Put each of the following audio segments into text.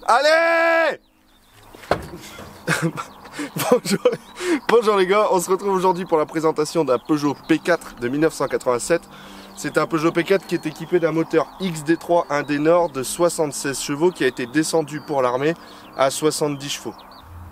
Allez. Bonjour les gars, on se retrouve aujourd'hui pour la présentation d'un Peugeot P4 de 1987. C'est un Peugeot P4 qui est équipé d'un moteur XD3 1D Nord de 76 chevaux qui a été descendu pour l'armée à 70 chevaux.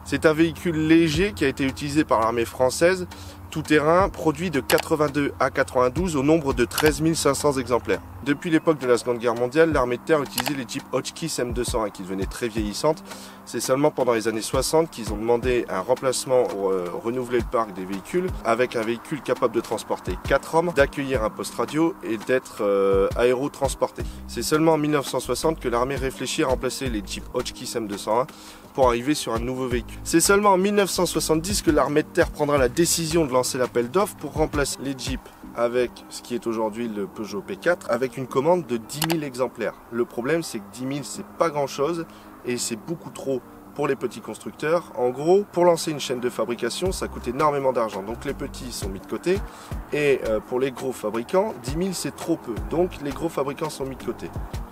C'est un véhicule léger qui a été utilisé par l'armée française, tout-terrain, produit de 82 à 92 au nombre de 13 500 exemplaires. Depuis l'époque de la Seconde Guerre mondiale, l'armée de terre utilisait les Jeep Hotchkiss M201 qui devenaient très vieillissantes. C'est seulement pendant les années 60 qu'ils ont demandé un remplacement pour renouveler le parc des véhicules avec un véhicule capable de transporter 4 hommes, d'accueillir un poste radio et d'être aérotransporté. C'est seulement en 1960 que l'armée réfléchit à remplacer les Jeep Hotchkiss M201 pour arriver sur un nouveau véhicule. C'est seulement en 1970 que l'armée de terre prendra la décision de lancer l'appel d'offres pour remplacer les Jeeps avec ce qui est aujourd'hui le Peugeot P4 avec une commande de 10 000 exemplaires. Le problème c'est que 10 000 c'est pas grand chose et c'est beaucoup trop pour les petits constructeurs. En gros, pour lancer une chaîne de fabrication, ça coûte énormément d'argent. Donc les petits sont mis de côté et pour les gros fabricants, 10 000 c'est trop peu. Donc les gros fabricants sont mis de côté.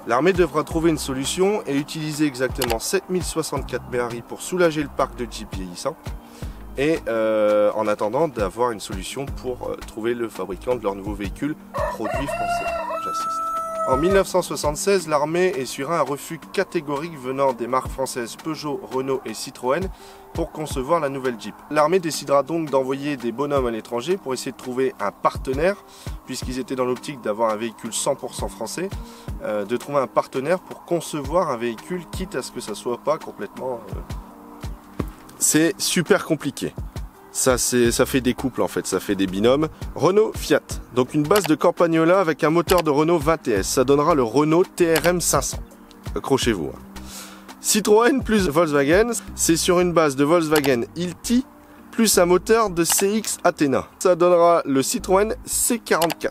L'armée devra trouver une solution et utiliser exactement 7064 BRI pour soulager le parc de Jeep vieillissant. Et en attendant d'avoir une solution pour trouver le fabricant de leur nouveau véhicule produit français. J'insiste. En 1976, l'armée essuiera un refus catégorique venant des marques françaises Peugeot, Renault et Citroën pour concevoir la nouvelle Jeep. L'armée décidera donc d'envoyer des bonhommes à l'étranger pour essayer de trouver un partenaire, puisqu'ils étaient dans l'optique d'avoir un véhicule 100% français, de trouver un partenaire pour concevoir un véhicule, quitte à ce que ça soit pas complètement... C'est super compliqué. Ça fait des couples en fait, ça fait des binômes. Renault Fiat, donc une base de Campagnola avec un moteur de Renault 20TS. Ça donnera le Renault TRM 500. Accrochez-vous. Citroën plus Volkswagen, c'est sur une base de Volkswagen Ilti plus un moteur de CX Athena. Ça donnera le Citroën C44.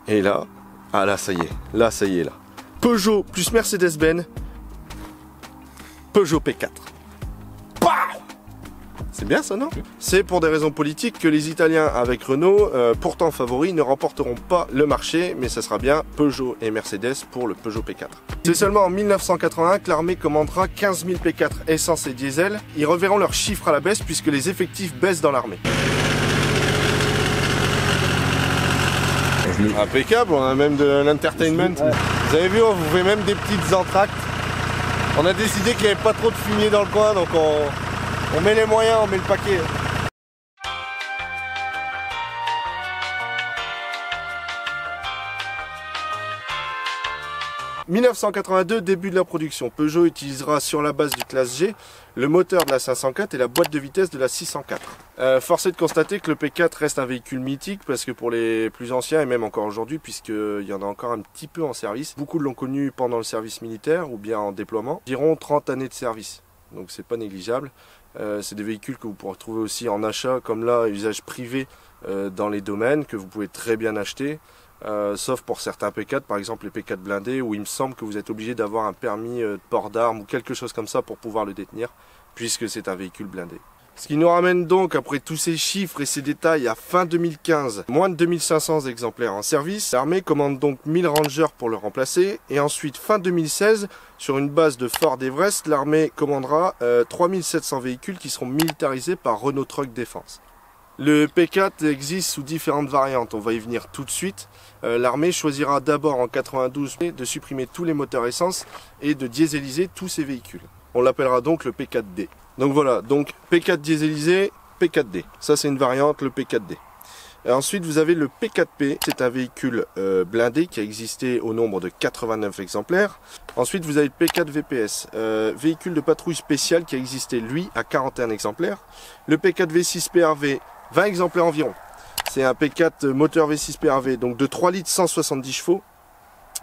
Et là, ah là ça y est, là. Peugeot plus Mercedes-Benz, Peugeot P4. C'est bien ça, non? C'est pour des raisons politiques que les Italiens avec Renault, pourtant favoris, ne remporteront pas le marché, mais ça sera bien Peugeot et Mercedes pour le Peugeot P4. C'est seulement en 1981 que l'armée commandera 15 000 P4 essence et diesel. Ils reverront leurs chiffres à la baisse puisque les effectifs baissent dans l'armée. Impeccable, on a même de l'entertainment. Vous avez vu, on vous fait même des petites entractes. On a décidé qu'il n'y avait pas trop de fumier dans le coin, donc on met les moyens, on met le paquet. En 1982, début de la production. Peugeot utilisera sur la base du classe G le moteur de la 504 et la boîte de vitesse de la 604. Force est de constater que le P4 reste un véhicule mythique parce que pour les plus anciens et même encore aujourd'hui, puisqu'il y en a encore un petit peu en service, beaucoup l'ont connu pendant le service militaire ou bien en déploiement, environ 30 années de service. Donc c'est pas négligeable. C'est des véhicules que vous pourrez trouver aussi en achat, comme là, usage privé dans les domaines, que vous pouvez très bien acheter. Sauf pour certains P4, par exemple les P4 blindés, où il me semble que vous êtes obligé d'avoir un permis de port d'armes ou quelque chose comme ça pour pouvoir le détenir, puisque c'est un véhicule blindé. Ce qui nous ramène donc, après tous ces chiffres et ces détails, à fin 2015, moins de 2500 exemplaires en service. L'armée commande donc 1000 Rangers pour le remplacer, et ensuite fin 2016, sur une base de Ford Everest, l'armée commandera 3700 véhicules qui seront militarisés par Renault Truck Défense. Le P4 existe sous différentes variantes, on va y venir tout de suite. L'armée choisira d'abord en 92 de supprimer tous les moteurs essence et de dieseliser tous ces véhicules. On l'appellera donc le P4D. Donc voilà, donc P4 dieselisé, P4D. Ça c'est une variante, le P4D. Et ensuite vous avez le P4P, c'est un véhicule blindé qui a existé au nombre de 89 exemplaires. Ensuite vous avez le P4 VPS, véhicule de patrouille spécial qui a existé lui à 41 exemplaires. Le P4 V6 PRV, 20 exemplaires environ. C'est un P4 moteur V6 PRV, donc de 3 litres 170 chevaux,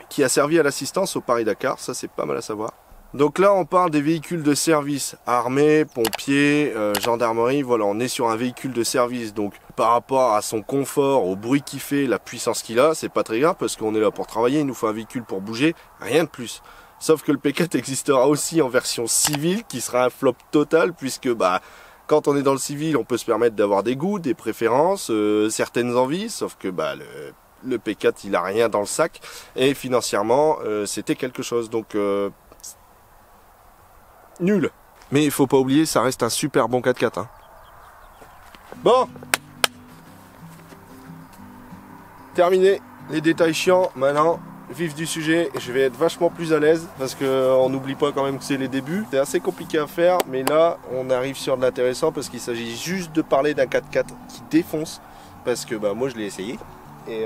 qui a servi à l'assistance au Paris-Dakar, ça c'est pas mal à savoir. Donc là on parle des véhicules de service, armée, pompiers, gendarmerie, voilà, on est sur un véhicule de service, donc par rapport à son confort, au bruit qu'il fait, la puissance qu'il a, c'est pas très grave parce qu'on est là pour travailler, il nous faut un véhicule pour bouger, rien de plus. Sauf que le P4 existera aussi en version civile, qui sera un flop total, puisque quand on est dans le civil, on peut se permettre d'avoir des goûts, des préférences, certaines envies, sauf que le le P4 il a rien dans le sac et financièrement c'était quelque chose, donc nul. Mais il faut pas oublier, ça reste un super bon 4x4 hein. Bon, terminé les détails chiants. Maintenant vif du sujet, je vais être vachement plus à l'aise parce qu'on n'oublie pas quand même que c'est les débuts. C'est assez compliqué à faire, mais là on arrive sur de l'intéressant parce qu'il s'agit juste de parler d'un 4x4 qui défonce, parce que bah, moi je l'ai essayé et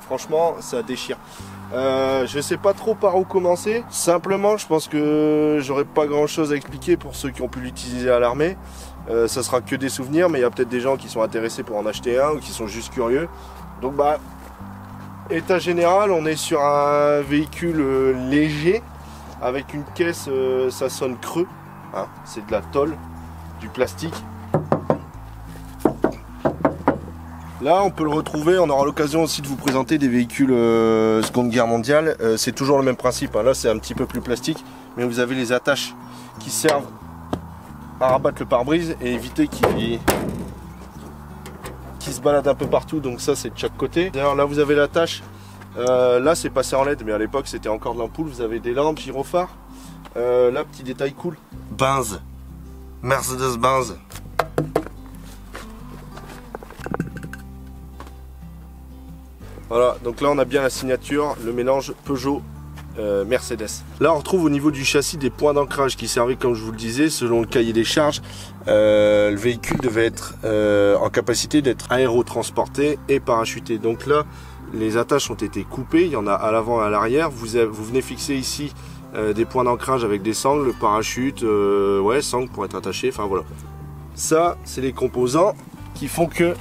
franchement ça déchire. Je sais pas trop par où commencer. Simplement je pense que j'aurais pas grand chose à expliquer pour ceux qui ont pu l'utiliser à l'armée. Ça sera que des souvenirs, mais il y a peut-être des gens qui sont intéressés pour en acheter un ou qui sont juste curieux. Donc bah, état général, on est sur un véhicule léger avec une caisse, ça sonne creux, hein, c'est de la tôle, du plastique. Là on peut le retrouver, on aura l'occasion aussi de vous présenter des véhicules Seconde Guerre mondiale. C'est toujours le même principe, hein. Là c'est un petit peu plus plastique, mais vous avez les attaches qui servent à rabattre le pare-brise et éviter qu'il se balade un peu partout, donc ça c'est de chaque côté. D'ailleurs là vous avez l'attache, là c'est passé en LED, mais à l'époque c'était encore de l'ampoule. Vous avez des lampes gyrophares, là petit détail cool, Benz, Mercedes-Benz. Voilà, donc là on a bien la signature, le mélange Peugeot Mercedes. Là on retrouve au niveau du châssis des points d'ancrage qui servaient, comme je vous le disais, selon le cahier des charges. Le véhicule devait être en capacité d'être aérotransporté et parachuté. Donc là les attaches ont été coupées, il y en a à l'avant et à l'arrière. Vous venez fixer ici des points d'ancrage avec des sangles, le parachute, ouais, sangles pour être attaché, enfin voilà. Ça c'est les composants qui font que,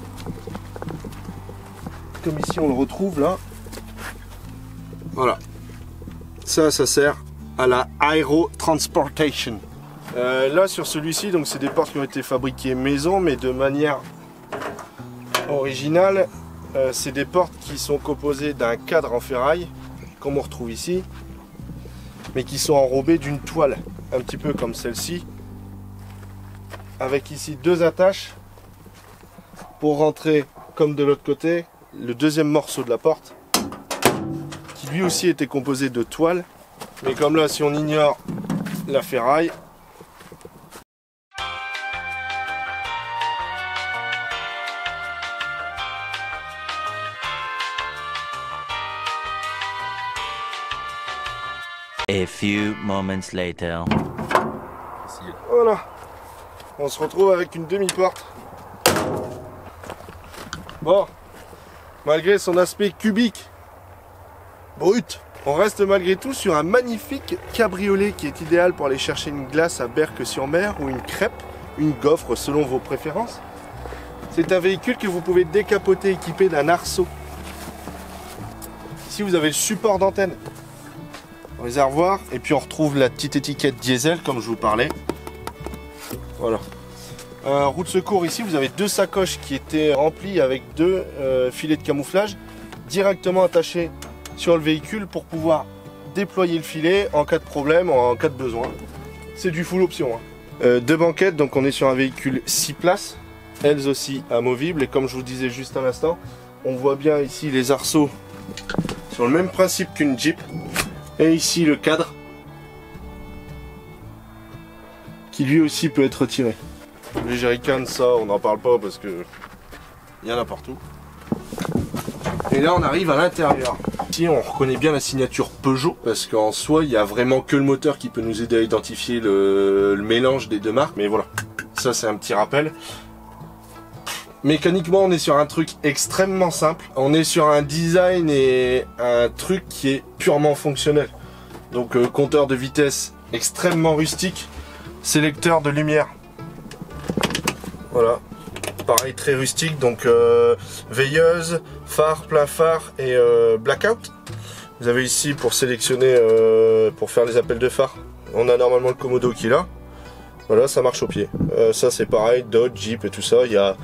comme ici on le retrouve là, voilà, ça sert à la aérotransportation. Là sur celui-ci, donc c'est des portes qui ont été fabriquées maison, mais de manière originale. C'est des portes qui sont composées d'un cadre en ferraille, comme on retrouve ici, mais qui sont enrobées d'une toile, un petit peu comme celle-ci, avec ici deux attaches pour rentrer, comme de l'autre côté, le deuxième morceau de la porte, qui lui aussi était composé de toile, mais comme là si on ignore la ferraille, A few moments later. Voilà, on se retrouve avec une demi-porte. Bon, malgré son aspect cubique, brut, on reste malgré tout sur un magnifique cabriolet qui est idéal pour aller chercher une glace à Berck-sur-Mer ou une crêpe, une gaufre selon vos préférences. C'est un véhicule que vous pouvez décapoter équipé d'un arceau. Ici vous avez le support d'antenne, réservoir, et puis on retrouve la petite étiquette diesel comme je vous parlais. Voilà. Roue de secours, ici vous avez deux sacoches qui étaient remplies avec deux filets de camouflage directement attachés sur le véhicule pour pouvoir déployer le filet en cas de problème, en cas de besoin. C'est du full option, hein. Deux banquettes, donc on est sur un véhicule 6 places, elles aussi amovibles, et comme je vous disais juste à l'instant, on voit bien ici les arceaux sur le même principe qu'une Jeep, et ici le cadre qui lui aussi peut être retiré. Les jerrycans, ça on n'en parle pas parce que il y en a partout. Et là on arrive à l'intérieur. Ici on reconnaît bien la signature Peugeot, parce qu'en soi il n'y a vraiment que le moteur qui peut nous aider à identifier le mélange des deux marques. Mais voilà, ça c'est un petit rappel. Mécaniquement on est sur un truc extrêmement simple. On est sur un design et un truc qui est purement fonctionnel. Donc compteur de vitesse extrêmement rustique, sélecteur de lumière. Voilà, pareil très rustique, donc veilleuse, phare, plein phare et blackout. Vous avez ici pour sélectionner, pour faire les appels de phare, on a normalement le Komodo qui est là. Voilà, ça marche au pied. Ça c'est pareil, Dodge, Jeep et tout ça, il y a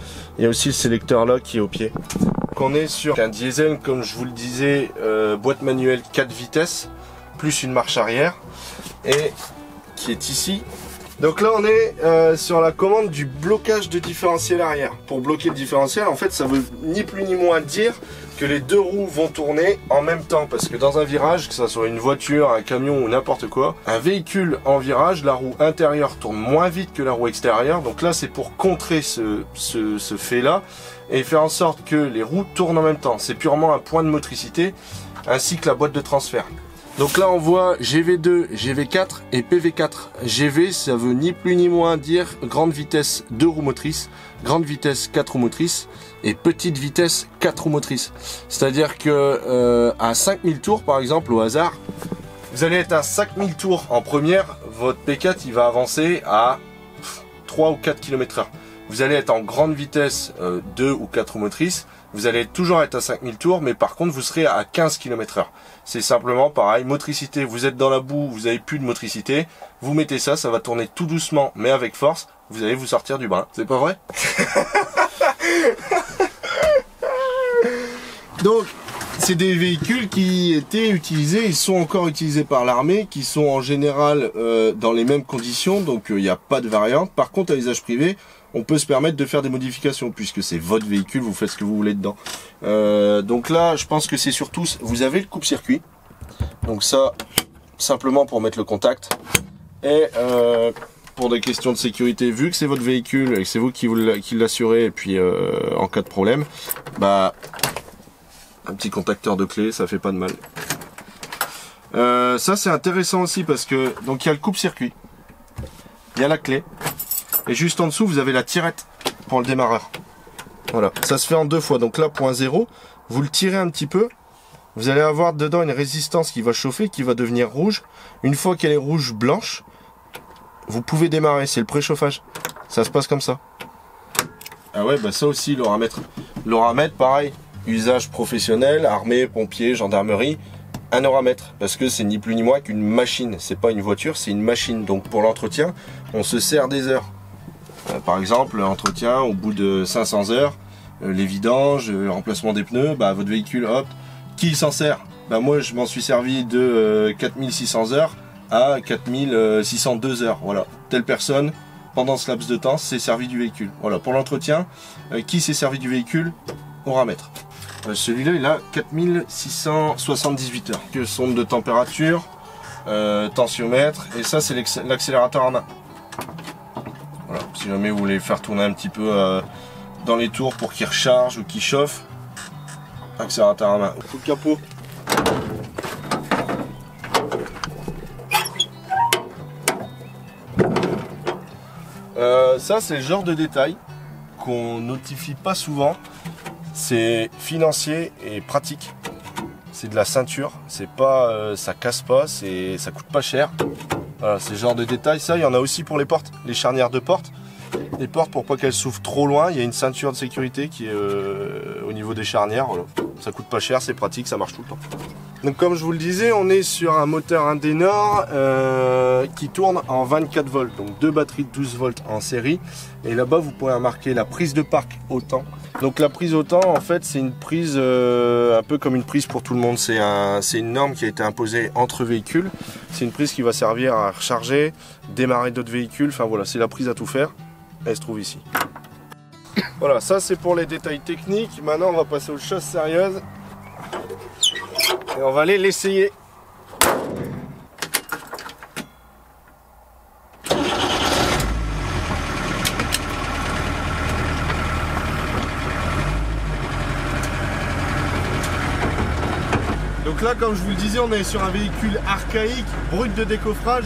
aussi le sélecteur là qui est au pied. Donc on est sur un diesel, comme je vous le disais, boîte manuelle 4 vitesses, plus une marche arrière, et qui est ici. Donc là on est sur la commande du blocage de différentiel arrière. Pour bloquer le différentiel, en fait ça veut ni plus ni moins dire que les deux roues vont tourner en même temps. Parce que dans un virage, que ce soit une voiture, un camion ou n'importe quoi, un véhicule en virage, la roue intérieure tourne moins vite que la roue extérieure. Donc là, c'est pour contrer ce fait-là et faire en sorte que les roues tournent en même temps. C'est purement un point de motricité, ainsi que la boîte de transfert. Donc là on voit GV2, GV4 et PV4. GV ça veut ni plus ni moins dire grande vitesse 2 roues motrices, grande vitesse 4 roues motrices et petite vitesse 4 roues motrices. C'est-à-dire que à 5000 tours par exemple au hasard, vous allez être à 5000 tours en première, votre P4 il va avancer à 3 ou 4 km/h. Vous allez être en grande vitesse 2 ou 4 roues motrices, vous allez toujours être à 5000 tours, mais par contre vous serez à 15 km/h. C'est simplement pareil, motricité, vous êtes dans la boue, vous avez plus de motricité, vous mettez ça, ça va tourner tout doucement mais avec force, vous allez vous sortir du brin. C'est pas vrai? Donc, c'est des véhicules qui étaient utilisés, ils sont encore utilisés par l'armée, qui sont en général dans les mêmes conditions, donc il n'y a pas de variante. Par contre, à usage privé, on peut se permettre de faire des modifications, puisque c'est votre véhicule, vous faites ce que vous voulez dedans. Donc là, je pense que c'est surtout, vous avez le coupe-circuit, donc ça, simplement pour mettre le contact, et pour des questions de sécurité, vu que c'est votre véhicule, et que c'est vous qui l'assurez, et puis en cas de problème, bah, un petit contacteur de clé, ça fait pas de mal. Ça c'est intéressant aussi parce que donc il y a le coupe-circuit, il y a la clé et juste en dessous vous avez la tirette pour le démarreur. Voilà, ça se fait en deux fois. Donc là point 0, vous le tirez un petit peu, vous allez avoir dedans une résistance qui va chauffer, qui va devenir rouge. Une fois qu'elle est rouge blanche, vous pouvez démarrer, c'est le préchauffage. Ça se passe comme ça. Ah ouais, bah ça aussi l'oramètre. L'oramètre pareil. Usage professionnel, armée, pompiers, gendarmerie, un oramètre, parce que c'est ni plus ni moins qu'une machine, c'est pas une voiture, c'est une machine. Donc pour l'entretien, on se sert des heures. Par exemple, l'entretien au bout de 500 heures, les vidanges, le remplacement des pneus, bah votre véhicule, hop, qui s'en sert? Bah moi je m'en suis servi de 4600 heures à 4602 heures, voilà. Telle personne, pendant ce laps de temps, s'est servi du véhicule. Voilà, pour l'entretien, qui s'est servi du véhicule? Oramètre. Celui-là il a 4678 heures. Sonde de température, tensiomètre, et ça c'est l'accélérateur en main. Voilà, si jamais vous voulez faire tourner un petit peu dans les tours pour qu'il recharge ou qu'il chauffe, accélérateur en main. Coup de capot. Ça c'est le genre de détail qu'on notifie pas souvent. C'est financier et pratique. C'est de la ceinture, c'est pas, ça casse pas, ça coûte pas cher. Voilà, c'est le genre de détail. Ça, il y en a aussi pour les portes, les charnières de porte. Les portes, pour pas qu'elles s'ouvrent trop loin, il y a une ceinture de sécurité qui est au niveau des charnières. Voilà. Ça coûte pas cher, c'est pratique, ça marche tout le temps. Donc comme je vous le disais, on est sur un moteur Indenor qui tourne en 24 volts. Donc deux batteries de 12 volts en série. Et là-bas, vous pourrez remarquer la prise de parc autant. Donc la prise autant, en fait, c'est une prise un peu comme une prise pour tout le monde. C'est une norme qui a été imposée entre véhicules. C'est une prise qui va servir à recharger, démarrer d'autres véhicules. Enfin voilà, c'est la prise à tout faire. Elle se trouve ici. Voilà, ça c'est pour les détails techniques. Maintenant, on va passer aux choses sérieuses. Et on va aller l'essayer. Donc là, comme je vous le disais, on est sur un véhicule archaïque, brut de décoffrage.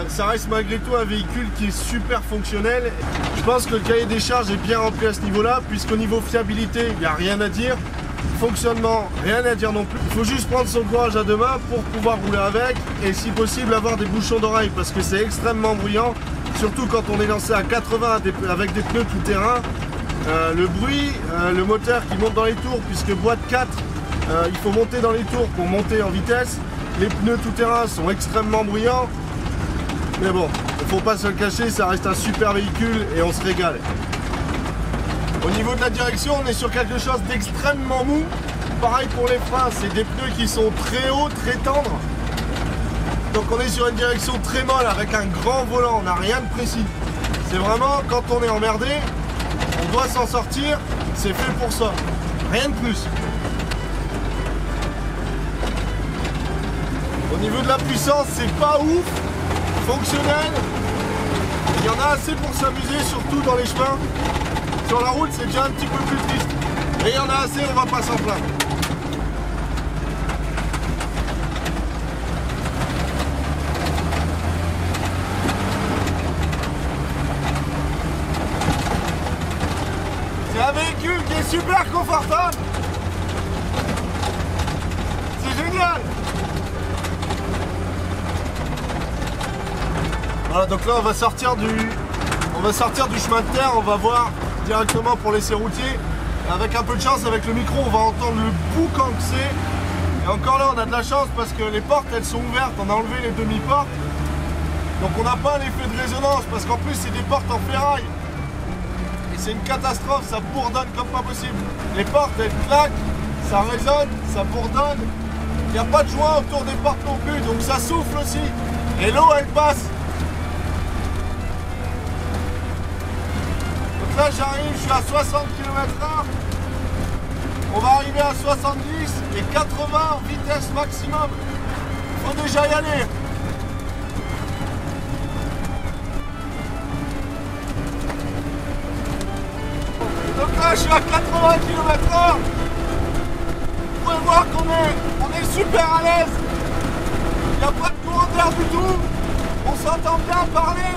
Ça reste malgré tout un véhicule qui est super fonctionnel. Je pense que le cahier des charges est bien rempli à ce niveau-là, puisqu'au niveau fiabilité, il n'y a rien à dire. Fonctionnement, rien à dire non plus. Il faut juste prendre son courage à deux mains pour pouvoir rouler avec et si possible avoir des bouchons d'oreille parce que c'est extrêmement bruyant, surtout quand on est lancé à 80 avec des pneus tout terrain. Le bruit, le moteur qui monte dans les tours puisque boîte 4, il faut monter dans les tours pour monter en vitesse. Les pneus tout terrain sont extrêmement bruyants. Mais bon, il ne faut pas se le cacher, ça reste un super véhicule et on se régale. Au niveau de la direction, on est sur quelque chose d'extrêmement mou. Pareil pour les freins, c'est des pneus qui sont très hauts, très tendres. Donc on est sur une direction très molle avec un grand volant, on n'a rien de précis. C'est vraiment, quand on est emmerdé, on doit s'en sortir, c'est fait pour ça. Rien de plus. Au niveau de la puissance, c'est pas ouf. Fonctionnel. Il y en a assez pour s'amuser, surtout dans les chemins. Sur la route, c'est déjà un petit peu plus triste. Et il y en a assez, on va pas s'en plaindre. C'est un véhicule qui est super confortable. C'est génial. Voilà, donc là on va sortir du chemin de terre, on va voir directement pour l'essai routier. Et avec un peu de chance, avec le micro, on va entendre le boucan que c'est. Et encore là, on a de la chance parce que les portes, elles sont ouvertes, on a enlevé les demi-portes. Donc on n'a pas l'effet de résonance parce qu'en plus, c'est des portes en ferraille. Et c'est une catastrophe, ça bourdonne comme pas possible. Les portes, elles claquent, ça résonne, ça bourdonne. Il n'y a pas de joint autour des portes non plus, donc ça souffle aussi. Et l'eau, elle passe. Là j'arrive, je suis à 60 km/h, on va arriver à 70 et 80 vitesse maximum, faut déjà y aller. Donc là je suis à 80 km/h, vous pouvez voir qu'on est super à l'aise, il n'y a pas de courant d'air du tout, on s'entend bien parler,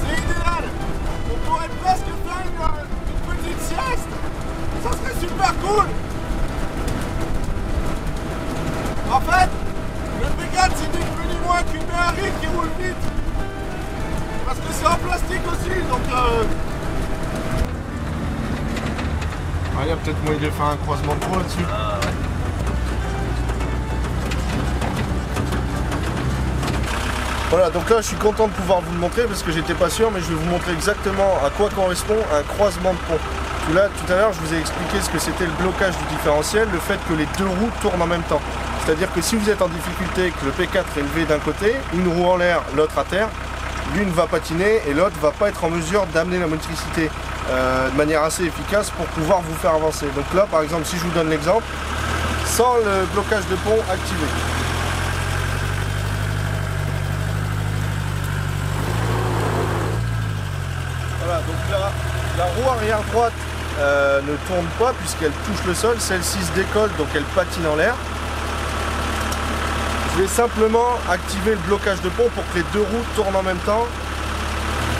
c'est idéal. On pourrait presque faire une petite sieste. Ça serait super cool. En fait, le P4 c'est ni plus ni moins qu'une Ferrari qui roule vite. Parce que c'est en plastique aussi, donc il y a peut-être moyen de faire un croisement de trop là-dessus. Voilà, donc là je suis content de pouvoir vous le montrer parce que j'étais pas sûr, mais je vais vous montrer exactement à quoi correspond un croisement de pont. Là, tout à l'heure, je vous ai expliqué ce que c'était le blocage du différentiel, le fait que les deux roues tournent en même temps. C'est-à-dire que si vous êtes en difficulté, que le P4 est levé d'un côté, une roue en l'air, l'autre à terre, l'une va patiner et l'autre va pas être en mesure d'amener la motricité de manière assez efficace pour pouvoir vous faire avancer. Donc là, par exemple, si je vous donne l'exemple, sans le blocage de pont activé. Donc là, la roue arrière droite ne tourne pas puisqu'elle touche le sol, celle-ci se décolle donc elle patine en l'air. Je vais simplement activer le blocage de pont pour que les deux roues tournent en même temps.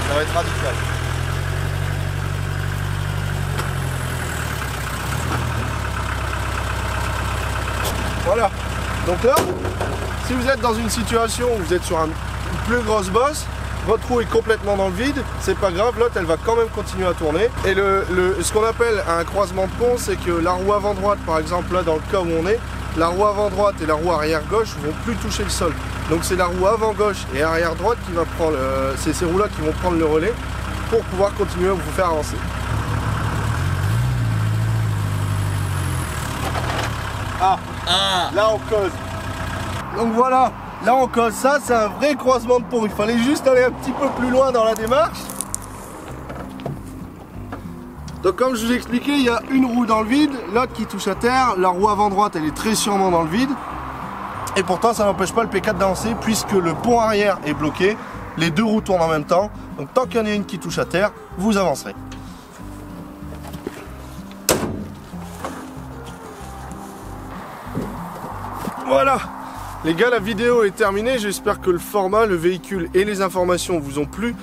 Ça va être radical. Voilà. Donc là, si vous êtes dans une situation où vous êtes sur une plus grosse bosse, votre roue est complètement dans le vide, c'est pas grave, l'autre elle va quand même continuer à tourner. Et ce qu'on appelle un croisement de pont, c'est que la roue avant droite, par exemple là dans le cas où on est, la roue avant droite et la roue arrière gauche vont plus toucher le sol. Donc c'est la roue avant gauche et arrière droite qui va prendre, c'est ces roues là qui vont prendre le relais pour pouvoir continuer à vous faire avancer. Là on cause. Donc voilà. Là on cause, ça c'est un vrai croisement de pont, il fallait juste aller un petit peu plus loin dans la démarche. Donc comme je vous ai expliqué, il y a une roue dans le vide, l'autre qui touche à terre, la roue avant droite elle est très sûrement dans le vide. Et pourtant ça n'empêche pas le P4 d'avancer puisque le pont arrière est bloqué, les deux roues tournent en même temps, donc tant qu'il y en a une qui touche à terre, vous avancerez. Voilà. Les gars, la vidéo est terminée, j'espère que le format, le véhicule et les informations vous ont plu.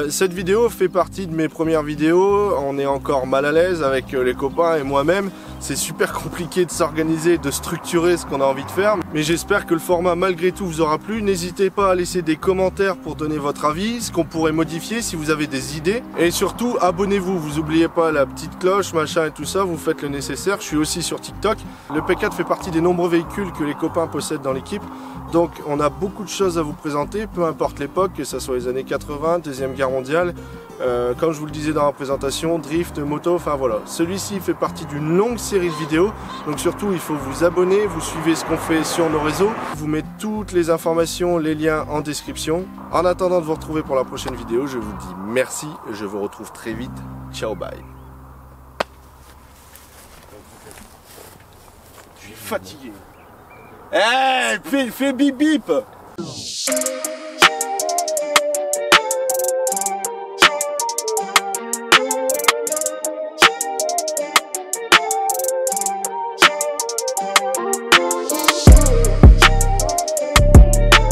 Cette vidéo fait partie de mes premières vidéos, on est encore mal à l'aise avec les copains et moi-même. C'est super compliqué de s'organiser, de structurer ce qu'on a envie de faire. Mais j'espère que le format malgré tout vous aura plu. N'hésitez pas à laisser des commentaires pour donner votre avis, ce qu'on pourrait modifier si vous avez des idées. Et surtout, abonnez-vous, vous n'oubliez pas la petite cloche, machin et tout ça, vous faites le nécessaire. Je suis aussi sur TikTok. Le P4 fait partie des nombreux véhicules que les copains possèdent dans l'équipe. Donc on a beaucoup de choses à vous présenter, peu importe l'époque, que ce soit les années 80, Deuxième Guerre mondiale, comme je vous le disais dans la présentation, drift, moto, enfin voilà. Celui-ci fait partie d'une longue série de vidéos, donc surtout il faut vous abonner, vous suivez ce qu'on fait sur nos réseaux. Je vous mets toutes les informations, les liens en description. En attendant de vous retrouver pour la prochaine vidéo, je vous dis merci, je vous retrouve très vite. Ciao, bye. Je suis fatigué. Eh, fais bip bip.